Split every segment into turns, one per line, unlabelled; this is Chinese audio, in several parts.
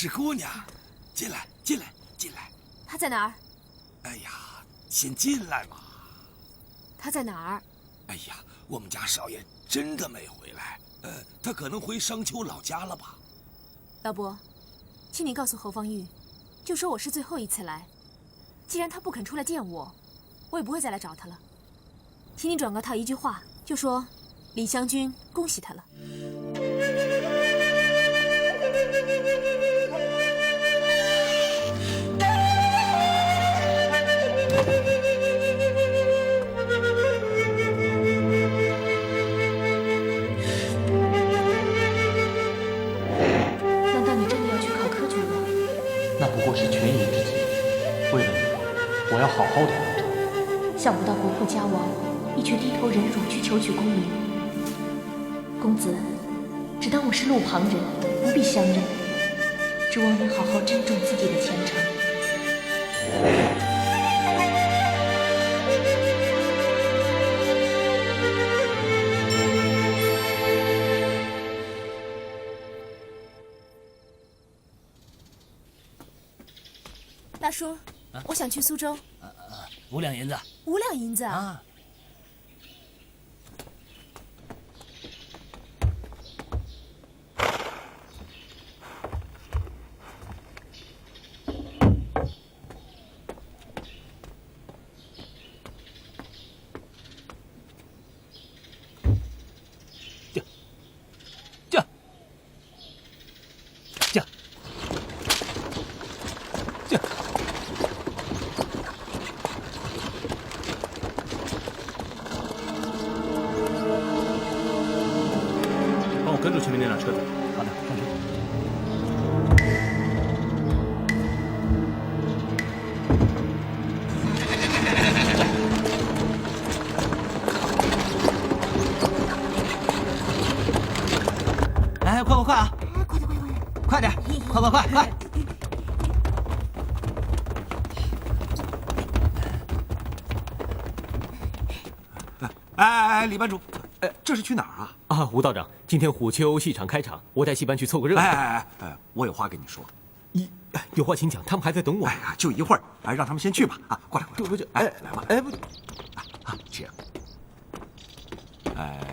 是姑娘，进来，进来，进来。
他在哪儿？
哎呀，先进来嘛。
他在哪儿？
哎呀，我们家少爷真的没回来。他可能回商丘老家了吧？
老伯，请你告诉侯方域，就说我是最后一次来。既然他不肯出来见我，我也不会再来找他了。请你转告他一句话，就说李将军恭喜他了。难道你真的要去考科举了？
那不过是权宜之计。为了你，我要好好的活着。
想不到国破家亡，你却低头忍辱去求取功名。公子，只当我是路旁人，不必相认。只望你好好珍重自己的前程。大叔，我想去苏州。
5两银子。
5两银子
啊！
跟住前面那辆车子。
好的，上车。哎，快快啊！快点，快！
哎，李班主，这是去哪儿啊？
啊，吴道长，今天虎丘戏场开场，我带戏班去凑个热闹。
我有话跟你说。
有话请讲，他们还在等我。
哎呀，就一会儿，让他们先去吧。啊，过来。来吧。请。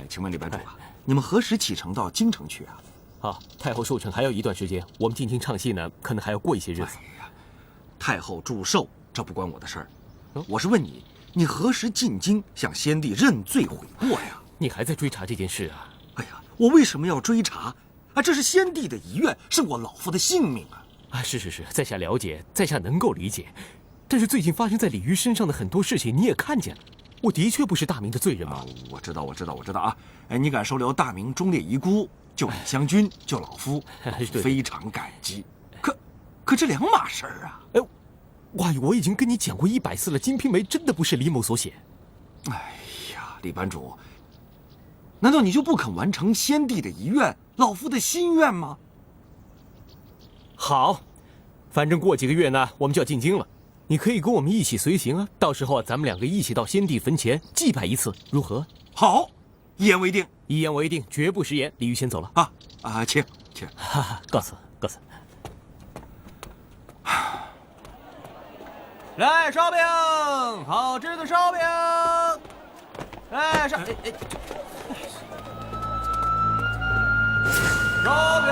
请问李班主啊，你们何时启程到京城去啊？
太后寿辰还有一段时间，我们进京唱戏呢，可能还要过一些日子。
太后祝寿，这不关我的事儿。我是问你，你何时进京向先帝认罪悔过呀？
你还在追查这件事啊？
哎呀，我为什么要追查？这是先帝的遗愿，是我老夫的性命啊！
是，在下了解，在下能够理解。但是最近发生在李渔身上的很多事情，你也看见了。我的确不是大明的罪人吗？
我知道啊！你敢收留大明忠烈遗孤，救李将军，救老夫，非常感激。可这两码事儿啊！
我已经跟你讲过100次了，《金瓶梅》真的不是李某所写。
哎呀，李班主，难道你就不肯完成先帝的遗愿，老夫的心愿吗？
好，反正过几个月呢，我们就要进京了。你可以跟我们一起随行啊，到时候咱们2个一起到先帝坟前祭拜一次，如何？
好，一言为定。
一言为定，绝不食言。李渔先走了
请。
告辞。
来，烧饼，好吃的烧饼。烧饼。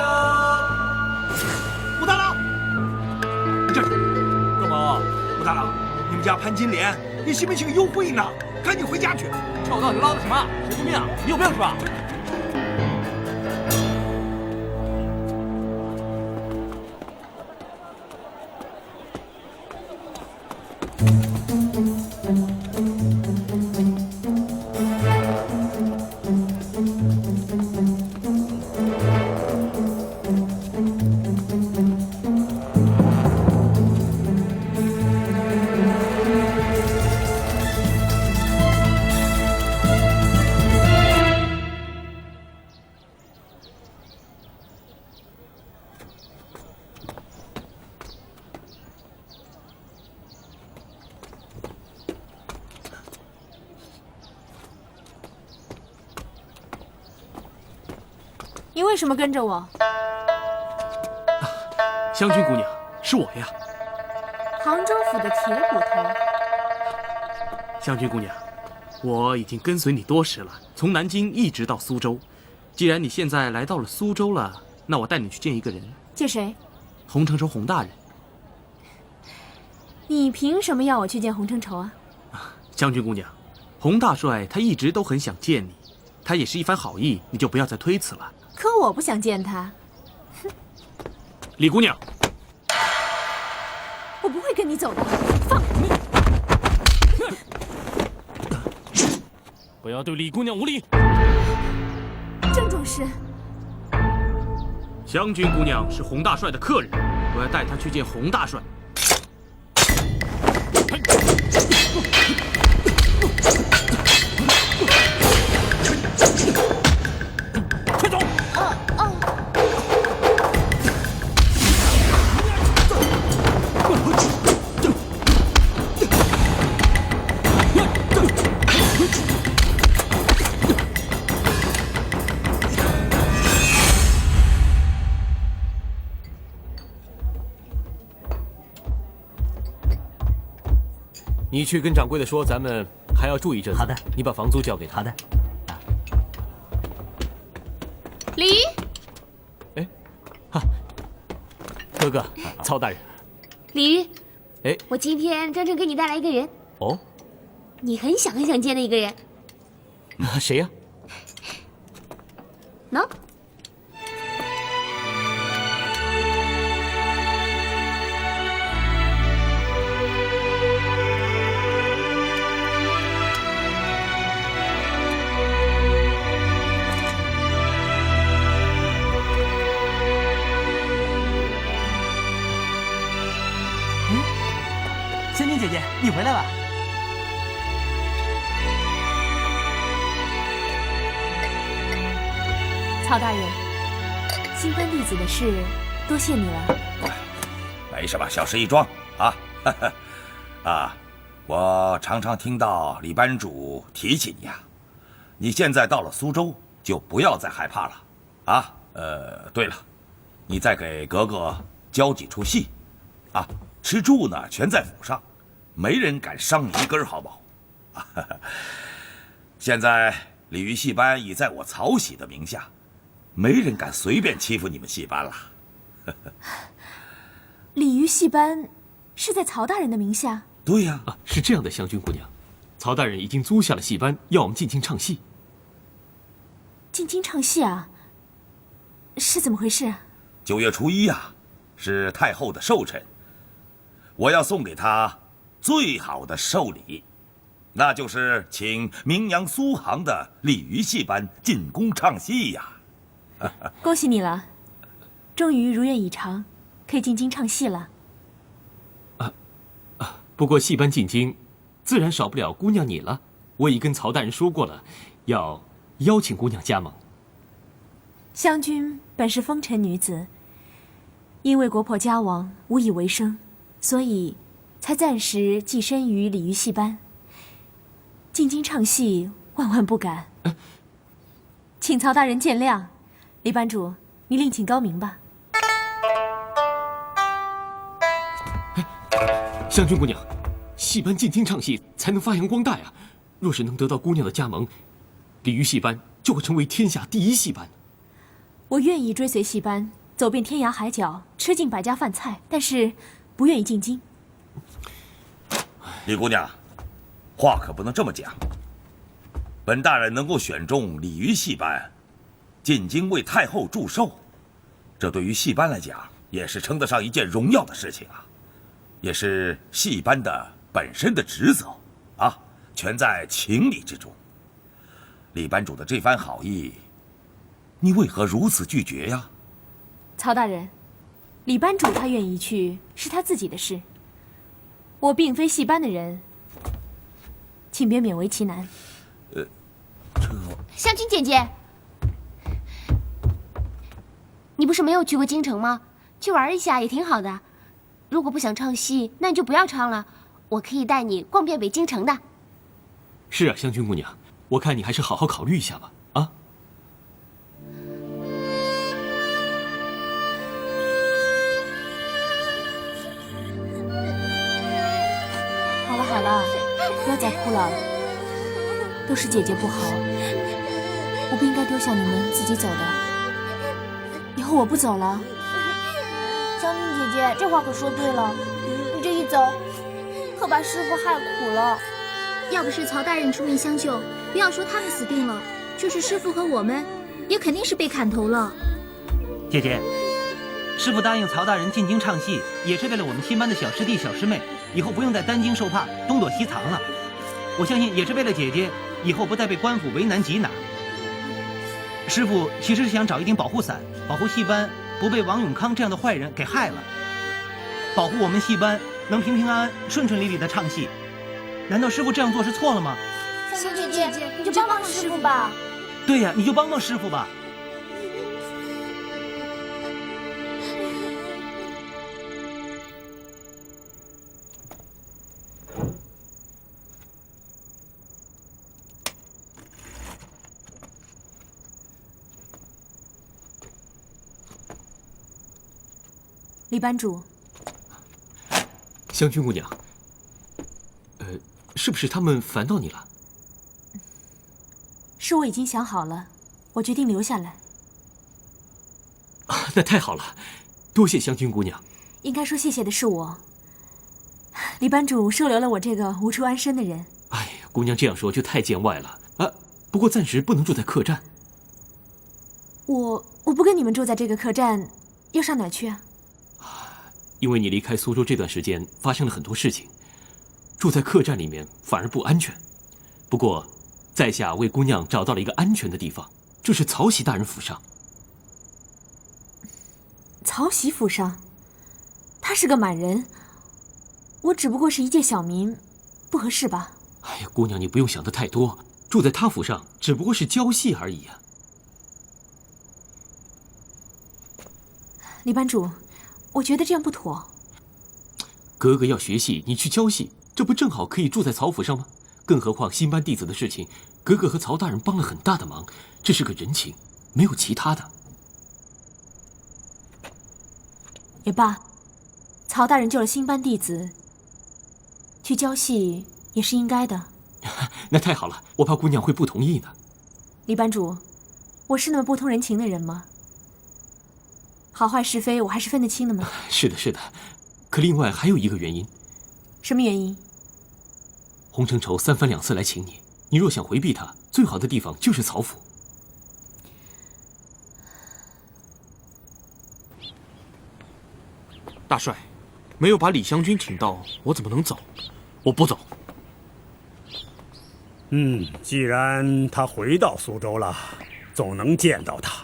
武大郎，你这是
干嘛？
武大郎，你们家潘金莲给西门庆幽会呢，赶紧回家去。
臭到底唠的什么？神经病啊！你有病是吧？
你为什么跟着我？
湘君姑娘，是我呀。
杭州府的铁骨头。
湘君姑娘，我已经跟随你多时了，从南京一直到苏州。既然你现在来到了苏州了，那我带你去见一个人。
见谁？
洪承畴洪大人。
你凭什么要我去见洪承畴啊？
湘君姑娘，洪大帅他一直都很想见你，他也是一番好意，你就不要再推辞了。
可我不想见他。
李姑娘，
我不会跟你走的，放开你！
不要对李姑娘无礼。
郑重视。
湘君姑娘是洪大帅的客人，我要带她去见洪大帅。
快走！你去跟掌柜的说，咱们还要住一阵子。
好的，
你把房租交给他。
好的。
李，
哥哥，曹大人。
李煜，
哎，
我今天专程给你带来一个人，
哦，
你很想见的一个人。
谁呀？
喏，
湘君姐姐，你回来了。
曹大人，新班弟子的事，多谢你了。
没什么，小事一桩啊。啊，我常常听到李班主提起你啊。你现在到了苏州，就不要再害怕了啊。对了，你再给格格教几出戏，啊，吃住呢全在府上，没人敢伤你一根毫毛。现在鲤鱼戏班已在我曹玺的名下，没人敢随便欺负你们戏班了。
鲤鱼戏班是在曹大人的名下？
对呀。
是这样的，湘君姑娘，曹大人已经租下了戏班，要我们进京唱戏。
进京唱戏啊？是怎么回事
？9月初1啊，是太后的寿辰，我要送给她最好的寿礼，那就是请名扬苏杭的鲤鱼戏班进宫唱戏呀。
恭喜你了，终于如愿以偿，可以进京唱戏了。
不过戏班进京，自然少不了姑娘你了。我已跟曹大人说过了，要邀请姑娘加盟。
湘君本是风尘女子，因为国破家亡，无以为生，所以才暂时寄身于鲤鱼戏班。进京唱戏，万万不敢，请曹大人见谅。李班主，你另请高明吧。
湘君姑娘，戏班进京唱戏才能发扬光大呀。若是能得到姑娘的加盟，鲤鱼戏班就会成为天下第一戏班。
我愿意追随戏班，走遍天涯海角，吃尽百家饭菜，但是不愿意进京。
李姑娘，话可不能这么讲。本大人能够选中鲤鱼戏班，进京为太后祝寿，这对于戏班来讲，也是称得上一件荣耀的事情啊，也是戏班的本身的职责啊，全在情理之中。李班主的这番好意，你为何如此拒绝呀？
曹大人，李班主他愿意去是他自己的事，我并非戏班的人，请别勉为其难。
湘君姐姐，你不是没有去过京城吗？去玩一下也挺好的。如果不想唱戏，那你就不要唱了，我可以带你逛遍北京城的。
是啊，湘君姑娘，我看你还是好好考虑一下吧。啊。
不要再哭了，都是姐姐不好，我不应该丢下你们自己走的。以后我不走了。
将军姐姐，这话可说对了，你这一走，可把师傅害苦了。
要不是曹大人出面相救，不要说他们死定了，就是师傅和我们，也肯定是被砍头了。
姐姐，师傅答应曹大人进京唱戏，也是为了我们新班的小师弟小师妹，以后不用再担惊受怕、东躲西藏了。我相信也是为了姐姐，以后不再被官府为难挤哪。师傅其实是想找一顶保护伞，保护戏班不被王永康这样的坏人给害了，保护我们戏班能平平安安、顺顺利利的唱戏。难道师傅这样做是错了吗？
香姐姐，你就帮帮师傅吧。
对呀，你就帮帮师傅吧。
李班主，
湘君姑娘，是不是他们烦到你了？
是我已经想好了，我决定留下来。
啊，那太好了，多谢湘君姑娘。
应该说谢谢的是我。李班主收留了我这个无处安身的人。
哎呀，姑娘这样说就太见外了啊！不过暂时不能住在客栈。
我不跟你们住在这个客栈，要上哪儿去啊？
因为你离开苏州这段时间发生了很多事情，住在客栈里面反而不安全。不过，在下为姑娘找到了一个安全的地方，就是曹玺大人府上。
曹玺府上，他是个满人，我只不过是一介小民，不合适吧？
哎呀，姑娘，你不用想得太多，住在他府上只不过是教戏而已啊。
李班主，我觉得这样不妥。
格格要学戏，你去教戏，这不正好可以住在曹府上吗？更何况新班弟子的事情，格格和曹大人帮了很大的忙，这是个人情，没有其他的。
也罢，曹大人救了新班弟子，去教戏也是应该的。
那太好了，我怕姑娘会不同意呢。
李班主，我是那么不通人情的人吗？好坏是非，我还是分得清的吗？
是的，是的。可另外还有一个原因。
什么原因？
洪承畴三番两次来请你，你若想回避他，最好的地方就是曹府。
大帅，没有把李香君请到，我怎么能走？我不走。
既然他回到苏州了，总能见到他。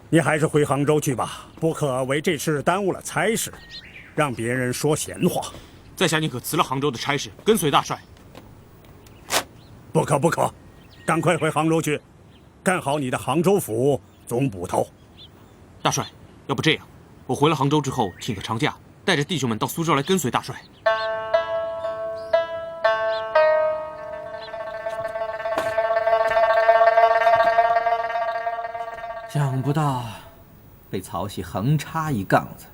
你还是回杭州去吧，不可为这事耽误了差事，让别人说闲话。
在下宁可辞了杭州的差事，跟随大帅。
不可不可，赶快回杭州去，干好你的杭州府总捕头。
大帅，要不这样，我回了杭州之后，请个长假，带着弟兄们到苏州来跟随大帅。
想不到被曹玺横插一杠子，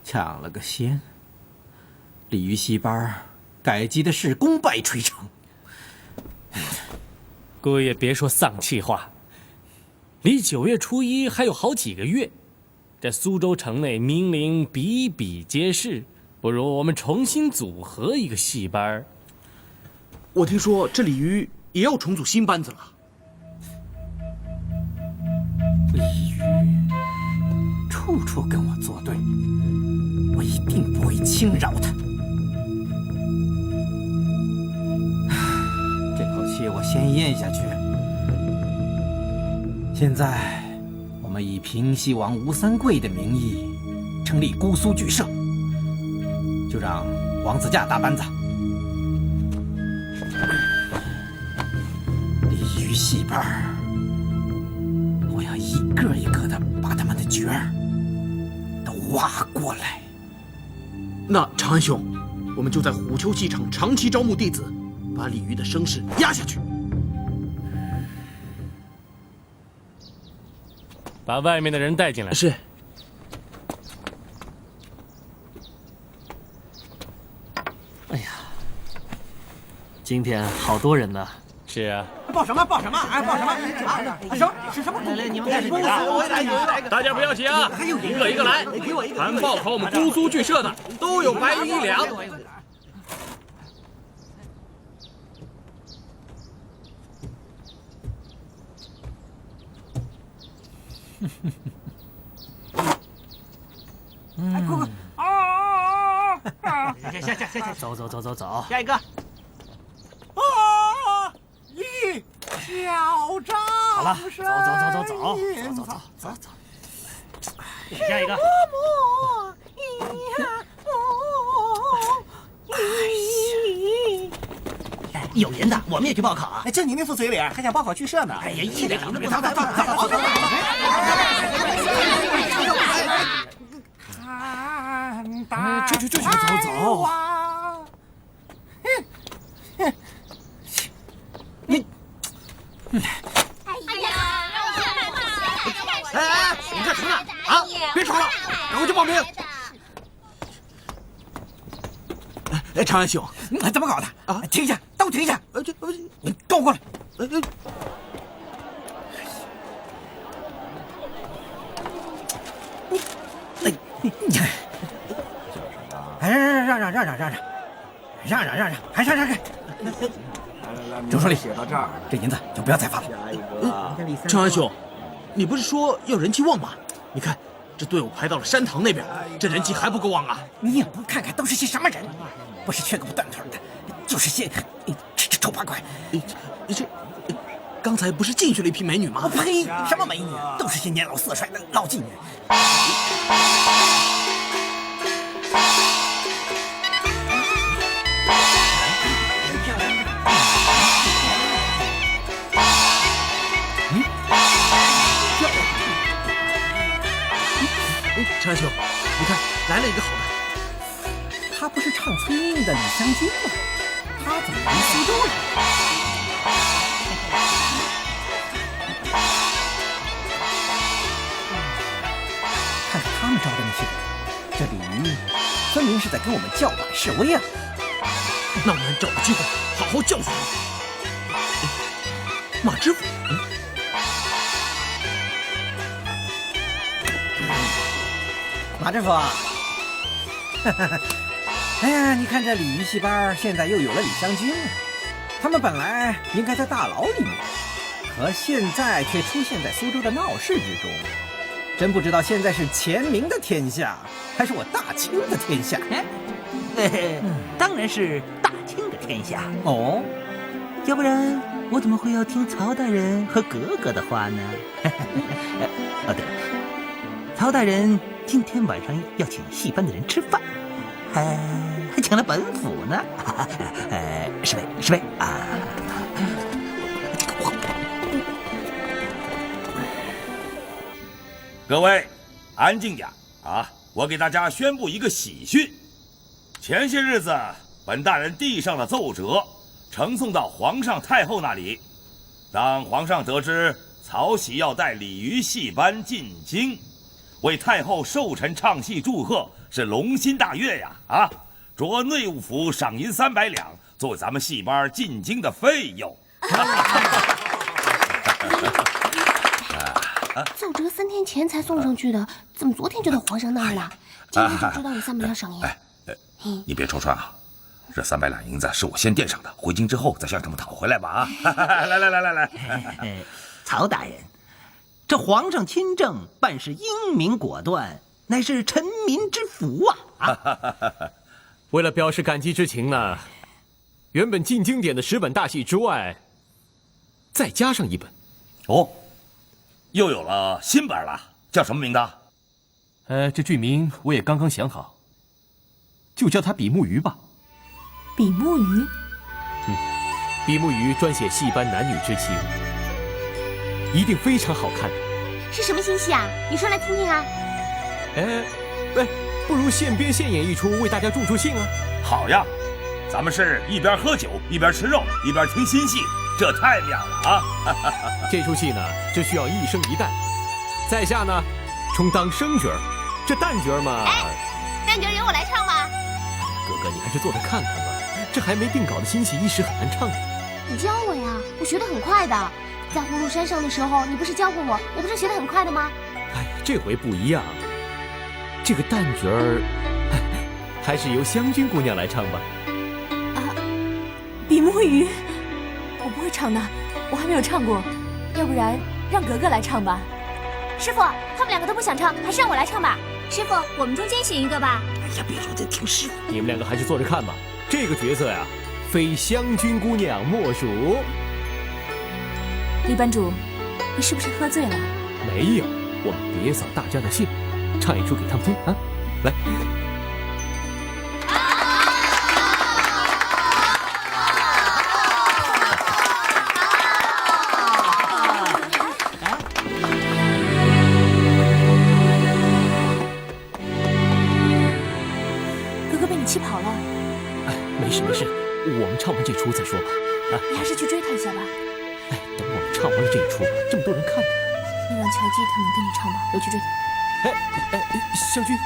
抢了个先。鲤鱼戏班改集的事功败垂成。
姑爷别说丧气话，离9月初1还有好几个月，这苏州城内名伶比比皆是，不如我们重新组合一个戏班。
我听说这鲤鱼也要重组新班子了。
鲤鱼处处跟我作对，我一定不会轻饶他。这口气我先咽下去。现在我们以平西王吴三桂的名义成立姑苏剧社，就让王子驾打班子。鲤鱼戏班，我要一个一个的把他们的角儿都挖过来。
那长安兄，我们就在虎丘戏场长期招募弟子，把鲤鱼的声势压下去。
把外面的人带进来。
是。
哎呀，今天好多人呢。是啊。
报什么？报什么？哎，报什么？啊？什么？是什么？
来，你们开始比了。我来。
大家不要急啊，一个一个来。谈报考我们姑苏剧社的都有白银1两。
快！下！
走。
下一个。
一小张。
好了，走。
下一个。有人的，我们也去报考啊！
就你那副嘴脸，还想报考剧社呢？
哎呀，一脸都不走。
去，走。你，
哎，你干什么呢？啊，别吵了，赶快去报名。
长安兄，怎么搞的啊？停下，都停下！你跟我过来。让，还让！周书立，这银子就不要再发了。
长安兄，你不是说要人气旺吗？你看，这队伍排到了山塘那边，这人气还不够旺啊！
你也不看看都是些什么人，不是缺胳膊断腿的，就是些这丑八怪。
这刚才不是进去了一批美女吗？
呸！什么美女，都是些年老色衰的老妓女。
长安兄，你看来了一个好的。
他不是唱崔莺的李香君吗？他怎么来苏州了？看看他们招的那些人，这李渔分明是在跟我们叫板示威啊！
那我们找个机会好好教训他。马知府，
马知府，哎呀，你看这鲤鱼戏班现在又有了李香君了，他们本来应该在大牢里面，可现在却出现在苏州的闹市之中，真不知道现在是钱明的天下，还是我大清的天下。
当然是大清的天下
哦，
要不然我怎么会要听曹大人和格格的话呢？哦，对了，曹大人今天晚上要请戏班的人吃饭，还请了本府呢。是呗啊！
各位，安静点啊！我给大家宣布一个喜讯：前些日子，本大人递上了奏折，呈送到皇上太后那里。当皇上得知曹玺要带鲤鱼戏班进京，为太后寿辰唱戏祝贺，是龙心大悦呀！啊，着内务府赏银300两，作为咱们戏班进京的费用。
奏折3天前才送上去的，怎么昨天就到皇上那儿了？今天就知道有300两赏银。
你别戳穿啊！这300两银子是我先垫上的，回京之后再向他们讨回来吧！啊，来！
曹大人，这皇上亲政，办事英明果断，乃是臣民之福啊！
为了表示感激之情呢，原本进京典的10本大戏之外，再加上1本。
哦，又有了新本了，叫什么名字？
这剧名我也刚刚想好，就叫它比目鱼吧。
比目鱼？
比目鱼专写戏班男女之情，一定非常好看的。
是什么新戏啊？你说来听听啊。
不如现编现演一出，为大家助助兴啊。
好呀，咱们是一边喝酒一边吃肉一边听新戏，这太妙了啊！
这出戏呢，只需要1生1旦，在下呢充当生角儿，这旦角嘛，
旦角由我来唱吧。
哥哥你还是坐着看看吧，这还没定稿的新戏一时很难唱的。
你教我呀，我学得很快的。在葫芦山上的时候，你不是教过我，我不是学得很快的吗？
哎呀，这回不一样，这个旦角儿还是由湘君姑娘来唱吧。
比目鱼，我不会唱的，我还没有唱过，要不然让格格来唱吧。
师傅，他们两个都不想唱，还是让我来唱吧。
师傅，我们中间选一个吧。
哎呀，别说在听师傅。
你们两个还是坐着看吧。这个角色呀，非湘君姑娘莫属。
李班主，你是不是喝醉了？
没有，我们别扫大家的兴，唱一出给他们听啊！来。
格格被你气跑了。
哎，没事没事，我们唱完这出再说吧。啊，
你还是去追他一下吧。
哎，等我们唱完了这一出，这么多人看着，
你让乔姬他们跟你唱吧，我去追他。
湘君，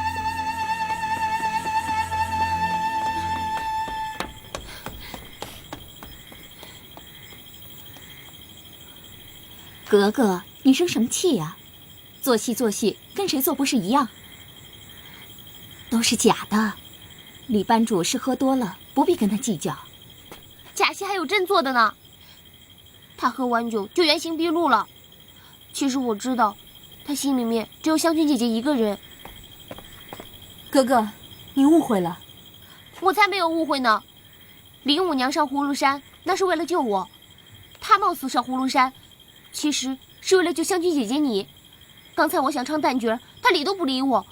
格格，你生什么气呀？做戏跟谁做不是一样？都是假的，李班主是喝多了，不必跟他计较。
假戏还有真做的呢。他喝完酒就原形毕露了。其实我知道，他心里面只有湘君姐姐一个人。
格格，你误会了。
我才没有误会呢。林五娘上葫芦山那是为了救我，她冒死上葫芦山，其实是为了救湘君姐姐你。刚才我想唱旦角，她理都不理我，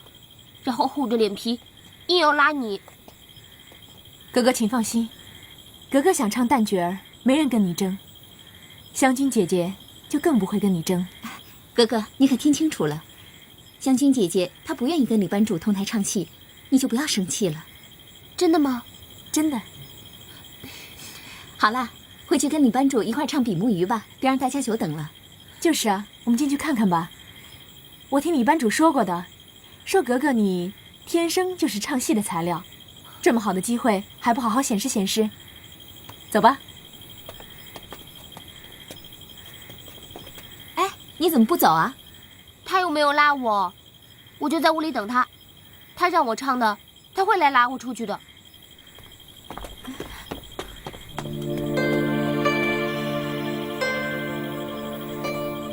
然后厚着脸皮硬要拉你。
格格，请放心，格格想唱旦角儿，没人跟你争。湘君姐姐就更不会跟你争。
格格，你可听清楚了，湘君姐姐她不愿意跟李班主同台唱戏，你就不要生气了。
真的吗？
真的。
好了，回去跟李班主一块唱比目鱼吧，别让大家久等了。
就是啊，我们进去看看吧。我听李班主说过的，说格格你天生就是唱戏的材料，这么好的机会还不好好显示显示？走吧。
哎，你怎么不走啊？
他又没有拉我，我就在屋里等他。他让我唱的，他会来拉我出去的。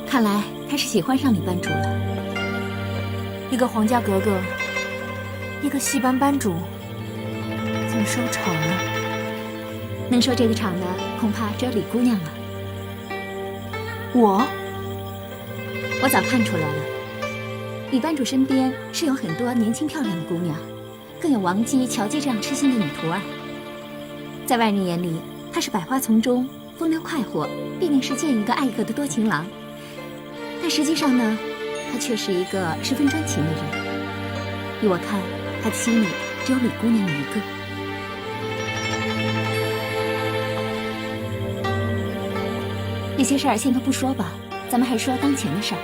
看来他是喜欢上李班主了。
一个皇家格格，一个戏班班主，怎么收场呢？
能收这个场的，恐怕只有李姑娘了。我早看出来了，李班主身边是有很多年轻漂亮的姑娘，更有王姬、乔姬这样痴心的女徒儿。在外人眼里，他是百花丛中风流快活，必定是见一个爱一个的多情郎。但实际上呢，他却是一个十分专情的人。依我看，他的心里只有李姑娘一个。那些事儿先都不说吧，咱们还说当前的事儿。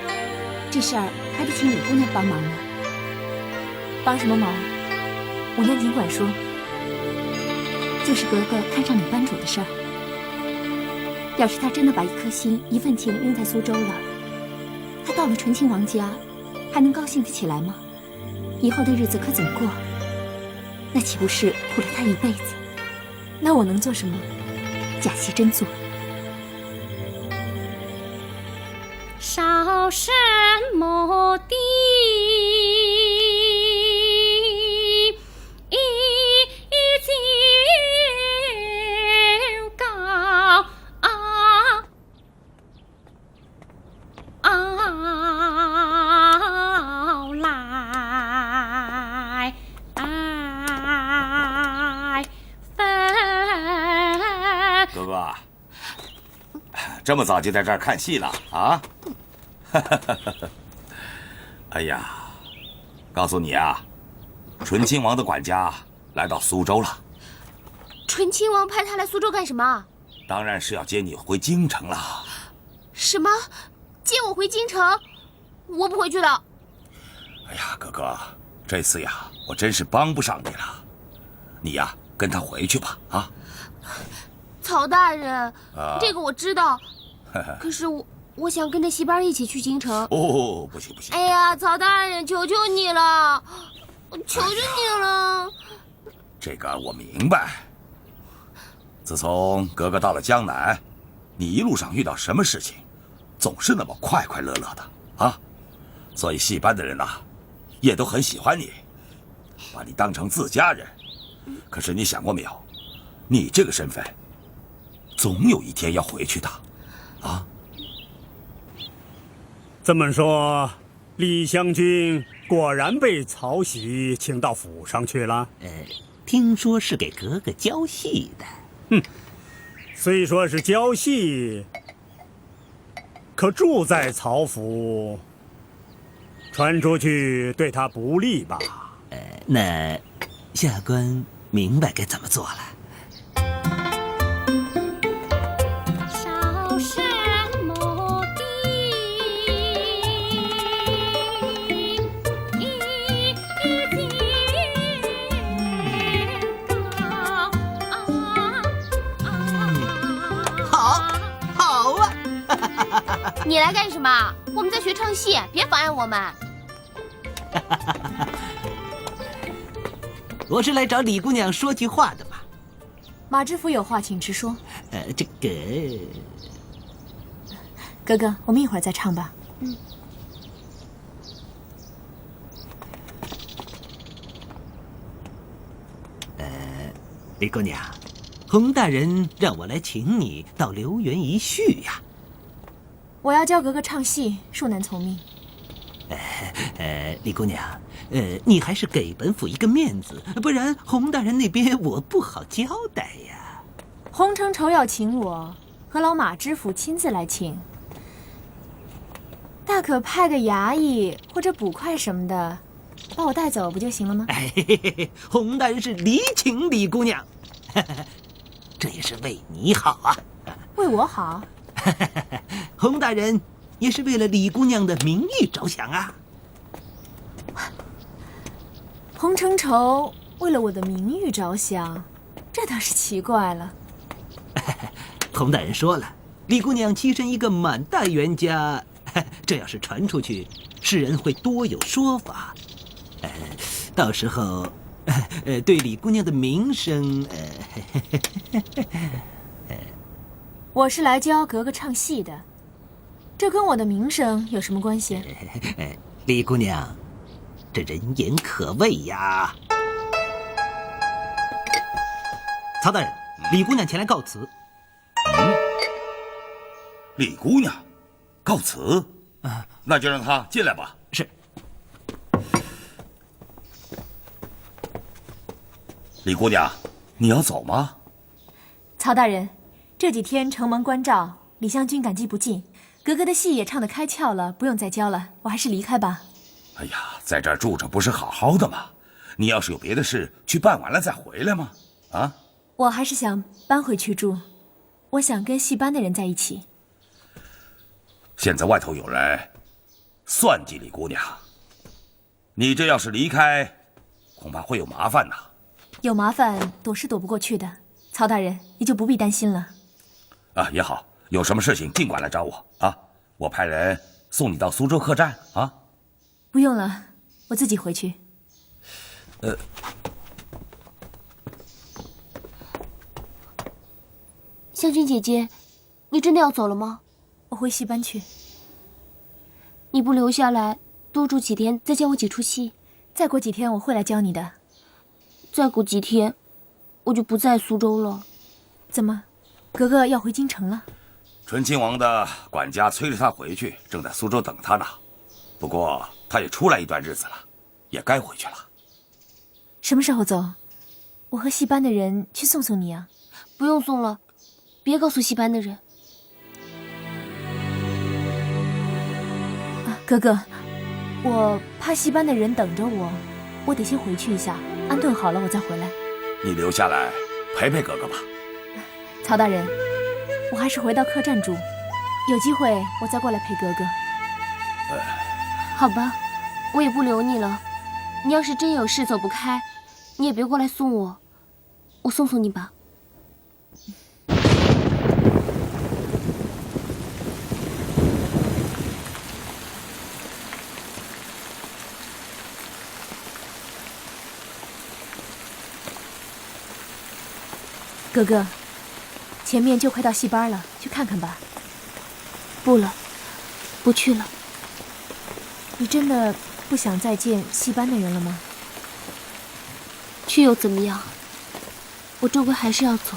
这事儿还得请李姑娘帮忙呢。
帮什么忙？五娘尽管说。
就是格格看上李班主的事儿。要是他真的把一颗心、一份情用在苏州了，他到了纯亲王家，还能高兴得起来吗？以后的日子可怎么过？那岂不是苦了他一辈子？
那我能做什么？
假戏真做。
烧什么的？
这么早就在这儿看戏了啊？哎呀，告诉你啊，纯亲王的管家来到苏州了。
纯亲王派他来苏州干什么？
当然是要接你回京城了。
什么？接我回京城？我不回去的。
哎呀，哥哥，这次呀，我真是帮不上你了。你呀，跟他回去吧，啊。
曹大人，这个我知道，可是我想跟着戏班一起去京城。
哦，不行不行！
哎呀，曹大人，求求你了，我求求你了。
这个我明白。自从格格到了江南，你一路上遇到什么事情，总是那么快快乐乐的啊，所以戏班的人呐，也都很喜欢你，把你当成自家人。可是你想过没有，你这个身份，总有一天要回去的，啊？
这么说，李香君果然被曹玺请到府上去了？
听说是给格格教戏的。
虽说是教戏，可住在曹府，传出去对他不利吧？
那下官明白该怎么做了。
少什么
好啊！
你来干什么？我们在学唱戏，别妨碍我们。
我是来找李姑娘说句话的嘛。
马知府有话请直说。
这个
哥哥，我们一会儿再唱吧。
李姑娘，洪大人让我来请你到留园一叙呀。
我要教格格唱戏，恕难从命。
李姑娘，你还是给本府一个面子，不然洪大人那边我不好交代呀。
洪承畴要请我，和老马知府亲自来请，大可派个衙役或者捕快什么的，把我带走不就行了吗？
洪大人是礼请李姑娘，这也是为你好啊。
为我好？
洪大人也是为了李姑娘的名誉着想啊。
洪承畴为了我的名誉着想，这倒是奇怪了。
洪大人说了，李姑娘栖身一个满大员家，这要是传出去，世人会多有说法。到时候，对李姑娘的名声，
我是来教格格唱戏的，这跟我的名声有什么关系？
李姑娘，这人言可畏呀。曹大人，李姑娘前来告辞。
李姑娘，告辞？那就让她进来吧。
是。
李姑娘，你要走吗？
曹大人，这几天城门关照，李香君感激不尽，格格的戏也唱得开窍了，不用再教了，我还是离开吧。
哎呀，在这儿住着不是好好的吗？你要是有别的事，去办完了再回来吗？啊？
我还是想搬回去住，我想跟戏班的人在一起。
现在外头有人算计李姑娘，你这要是离开，恐怕会有麻烦呐。
有麻烦躲是躲不过去的，曹大人你就不必担心了。
啊，也好，有什么事情尽管来找我啊，我派人送你到苏州客栈啊。
不用了，我自己回去。
香君姐姐，你真的要走了吗？
我回戏班去。
你不留下来多住几天，再教我几出戏？
再过几天我会来教你的。
再过几天，我就不在苏州了。
怎么，格格要回京城了？
醇亲王的管家催着他回去，正在苏州等他呢。不过他也出来一段日子了，也该回去了。
什么时候走？我和戏班的人去送送你啊。
不用送了，别告诉戏班的人。
格格，我怕戏班的人等着我，我得先回去一下，安顿好了我再回来。
你留下来陪陪格格吧。
曹大人，我还是回到客栈住，有机会我再过来陪格格。
好吧，我也不留你了。你要是真有事走不开，你也别过来送我，我送送你吧。
哥哥，前面就快到戏班了，去看看吧。
不了，不去了。
你真的不想再见戏班的人了吗？
去又怎么样？我终归还是要走。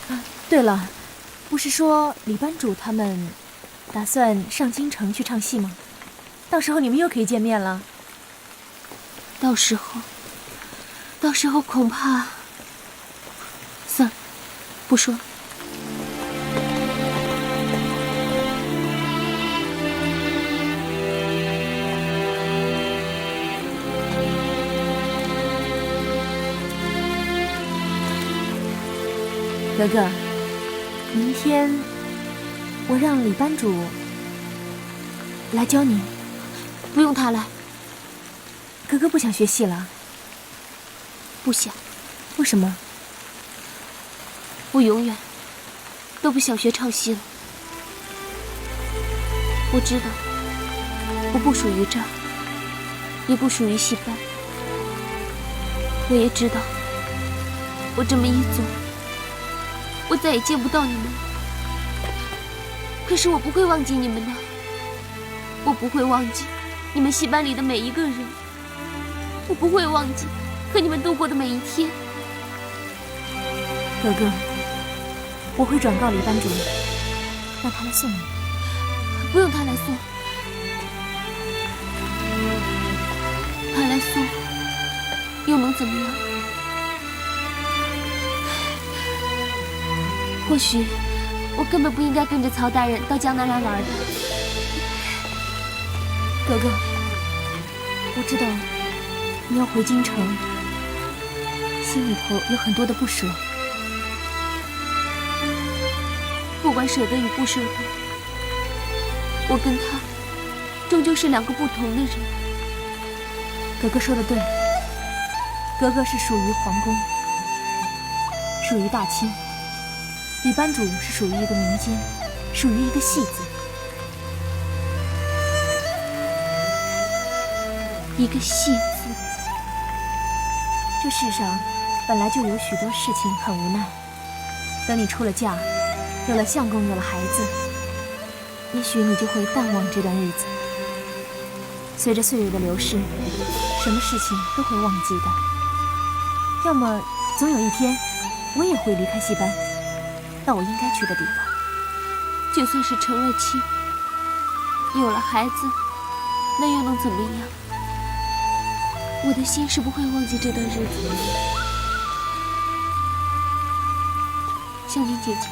啊，对了，不是说李班主他们打算上京城去唱戏吗？到时候你们又可以见面了。
到时候恐怕……算了，不说。
哥哥，明天我让李班主来教你。
不用他来。
哥哥不想学戏了？
不想。
为什么？
我永远都不想学唱戏了。我知道，我不属于这儿，也不属于戏班。我也知道，我这么一走，我再也见不到你们。可是我不会忘记你们的，我不会忘记你们戏班里的每一个人，我不会忘记和你们度过的每一天。
哥哥，我会转告李班主，让他来送你。
不用他来送，他来送又能怎么样？或许我根本不应该跟着曹大人到江南来玩的。
哥哥，我知道你要回京城，心里头有很多的不舍。
不管舍得与不舍得，我跟他终究是两个不同的人。
哥哥说的对，哥哥是属于皇宫，属于大清。李班主是属于一个民间，属于一个戏子。
一个戏子。
这世上本来就有许多事情很无奈，等你出了嫁，有了相公，有了孩子，也许你就会淡忘这段日子。随着岁月的流逝，什么事情都会忘记的。要么总有一天，我也会离开戏班，到我应该去的地方。
就算是成了亲，有了孩子，那又能怎么样？我的心是不会忘记这段日子的。香君姐姐，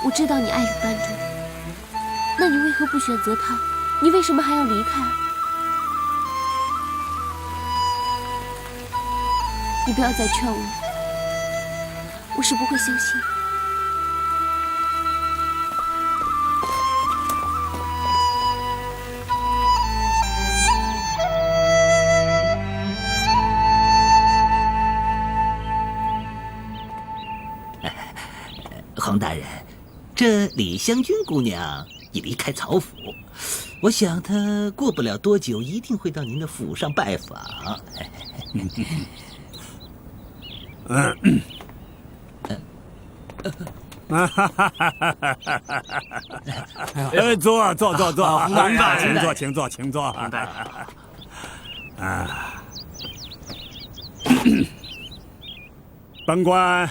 我知道你爱李班主，那你为何不选择他？你为什么还要离开？你不要再劝我，我是不会相信的。
黄大人，这李香君姑娘已离开曹府，我想她过不了多久一定会到您的府上拜访。
坐，
洪大人，
请坐。
洪大人，
本官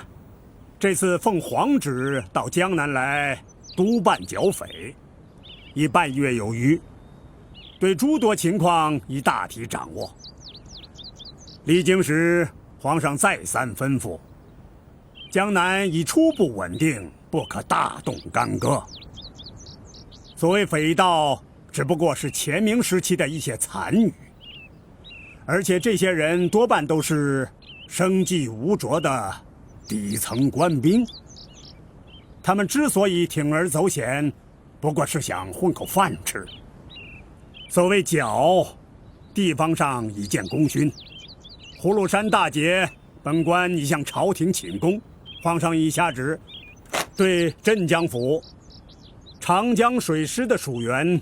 这次奉皇旨到江南来督办剿匪，已半月有余，对诸多情况已大体掌握。离京时，皇上再三吩咐，江南已初步稳定，不可大动干戈。所谓匪盗，只不过是前明时期的一些残余，而且这些人多半都是生计无着的底层官兵。他们之所以铤而走险，不过是想混口饭吃。所谓剿，地方上已见功勋。葫芦山大捷，本官已向朝廷请功，皇上已下旨，对镇江府、长江水师的属员，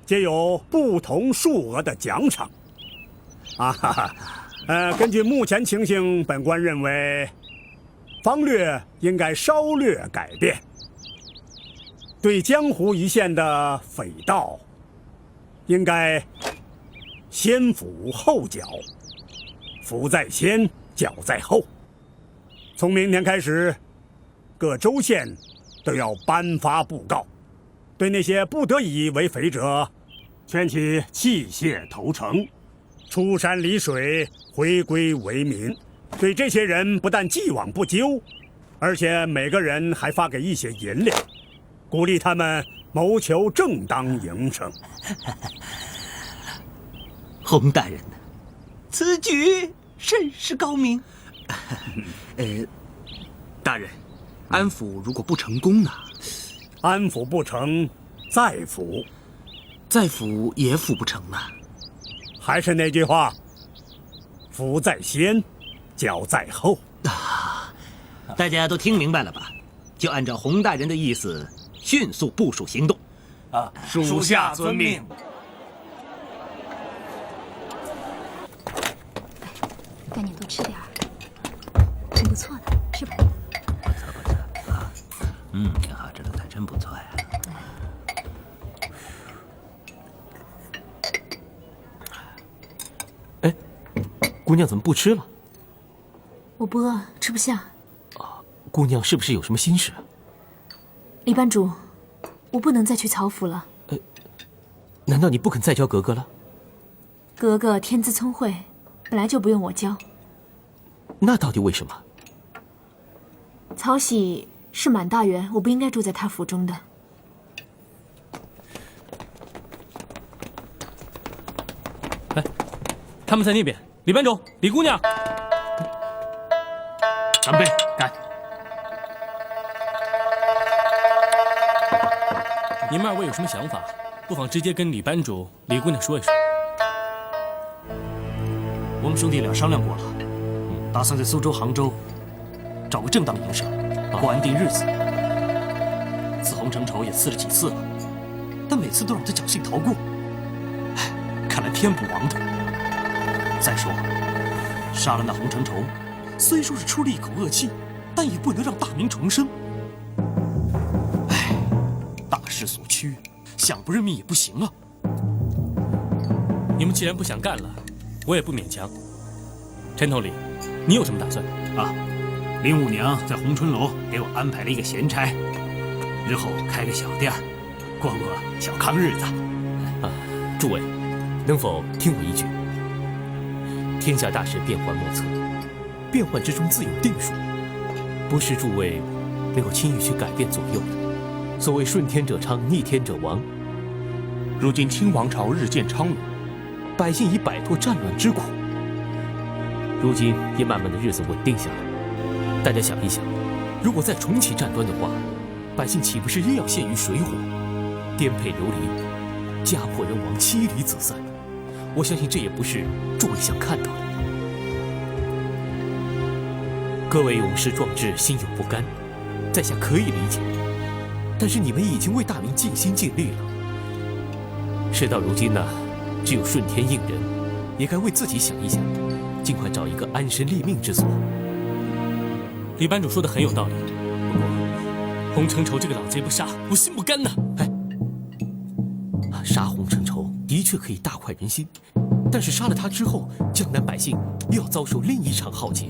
皆有不同数额的奖赏。根据目前情形，本官认为，方略应该稍略改变。对江湖一线的匪盗，应该先腐后剿，腐在先，剿在后。从明天开始，各州县都要颁发布告，对那些不得已为匪者，劝其弃械投诚，出山离水，回归为民。对这些人不但既往不咎，而且每个人还发给一些银两，鼓励他们谋求正当营生。
洪大人，此举甚是高明。
大人，安抚如果不成功呢？
安抚不成，再抚，
再抚也抚不成呢。
还是那句话，抚在先，剿在后。
大家都听明白了吧？就按照洪大人的意思，迅速部署行动。
属下遵命。
赶紧多吃点儿，挺不错的，是吧？
挺好吃的，还真不错呀。
哎，姑娘怎么不吃了？
我不饿，吃不下。
姑娘是不是有什么心事？
李班主，我不能再去曹府了。
难道你不肯再教格格了？
格格天资聪慧，本来就不用我教。
那到底为什么？
曹玺是满大员，我不应该住在他府中的。
哎，他们在那边。李班主，李姑娘，
干杯！干！
你们二位有什么想法，不妨直接跟李班主、李姑娘说一说。
我们兄弟俩商量过了，打算在苏州、杭州找个正当营生，过安定日子。刺洪承畴也刺了几次了，但每次都让他侥幸逃过。哎，看来天不亡他。再说，杀了那洪承畴，虽说是出了一口恶气，但也不能让大明重生。哎，大势所趋，想不认命也不行啊。
你们既然不想干了，我也不勉强。陈统领，你有什么打算？
林五娘在红春楼给我安排了一个闲差，日后开个小店，过过小康日子。诸位，能否听我一句？天下大事变幻莫测，变幻之中自有定数，不是诸位能够轻易去改变左右的。所谓顺天者昌，逆天者亡。如今清王朝日渐昌隆，百姓已摆脱战乱之苦，如今也慢慢的日子稳定下来。大家想一想，如果再重启战端的话，百姓岂不是又要陷于水火，颠沛流离，家破人亡，妻离子散？我相信这也不是诸位想看到的。各位勇士壮志，心有不甘，在下可以理解。但是你们已经为大明尽心尽力了，事到如今呢，只有顺天应人，也该为自己想一想，尽快找一个安身立命之所。
李班主说的很有道理，不过洪承畴这个老贼不杀，我心不甘呐。
杀洪承畴的确可以大快人心，但是杀了他之后，江南百姓又要遭受另一场浩劫。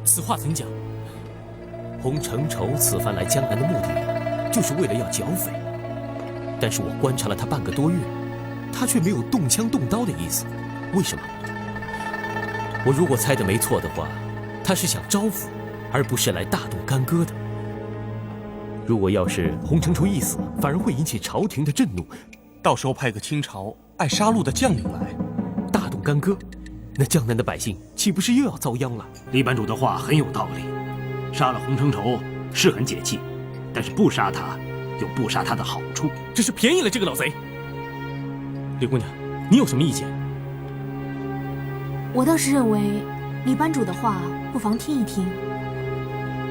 此话怎讲？
洪承畴此番来江南的目的，就是为了要剿匪。但是我观察了他半个多月，他却没有动枪动刀的意思。为什么？我如果猜得没错的话，他是想招抚，而不是来大动干戈的。如果要是洪承畴一死，反而会引起朝廷的震怒，
到时候派个清朝爱杀戮的将领来，
大动干戈，那江南的百姓岂不是又要遭殃了？
李班主的话很有道理，杀了洪承畴是很解气，但是不杀他，有不杀他的好处。
这是便宜了这个老贼。李姑娘，你有什么意见？
我倒是认为，李班主的话不妨听一听。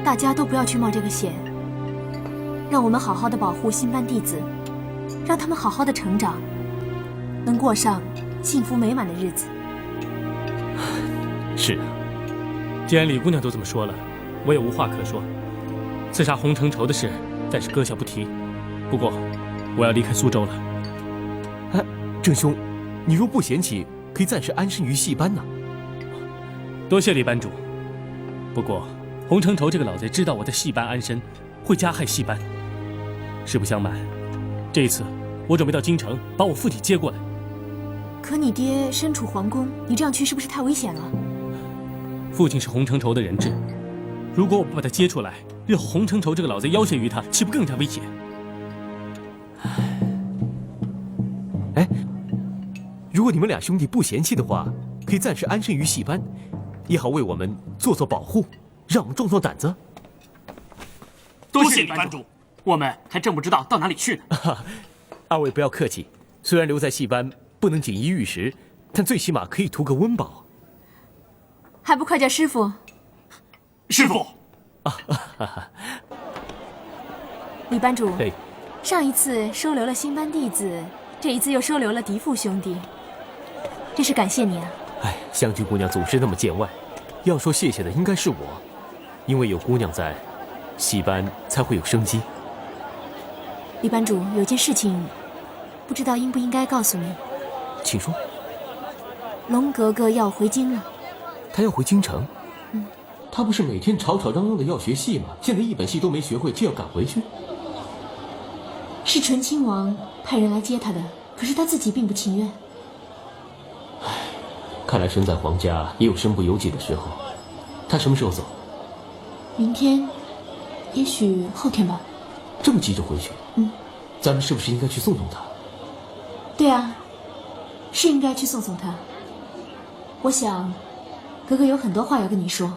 大家都不要去冒这个险，让我们好好的保护新班弟子，让他们好好的成长，能过上幸福美满的日子。
是啊，既然李姑娘都这么说了，我也无话可说。刺杀洪承畴的事暂时搁下不提。不过，我要离开苏州了。
郑兄，你若不嫌弃，可以暂时安身于戏班呢。
多谢李班主。不过，洪承畴这个老贼知道我在戏班安身，会加害戏班。实不相瞒，这一次我准备到京城把我父亲接过来。
可你爹身处皇宫，你这样去是不是太危险了？
父亲是洪承畴的人质，如果我不把他接出来，日后洪承畴这个老贼要挟于他，岂不更加危险？
哎，如果你们俩兄弟不嫌弃的话，可以暂时安身于戏班，也好为我们做保护，让我们壮胆子。
多谢李班主，我们还真不知道到哪里去呢。
二位不要客气，虽然留在戏班不能锦衣玉食，但最起码可以图个温饱。
还不快叫师傅！
师傅！
李班主，
对，
上一次收留了新班弟子，这一次又收留了嫡父兄弟，真是感谢你啊！
哎，湘君姑娘总是那么见外，要说谢谢的应该是我，因为有姑娘在，戏班才会有生机。
李班主，有件事情，不知道应不应该告诉你。
请说。
龙格格要回京了。
他要回京城？他不是每天吵吵嚷嚷的要学戏吗？现在一本戏都没学会，就要赶回去？
是醇亲王派人来接他的，可是他自己并不情愿。
唉，看来身在皇家也有身不由己的时候。他什么时候走？
明天，也许后天吧。
这么急着回去？咱们是不是应该去送送他？
对啊，是应该去送送他。我想，格格有很多话要跟你说。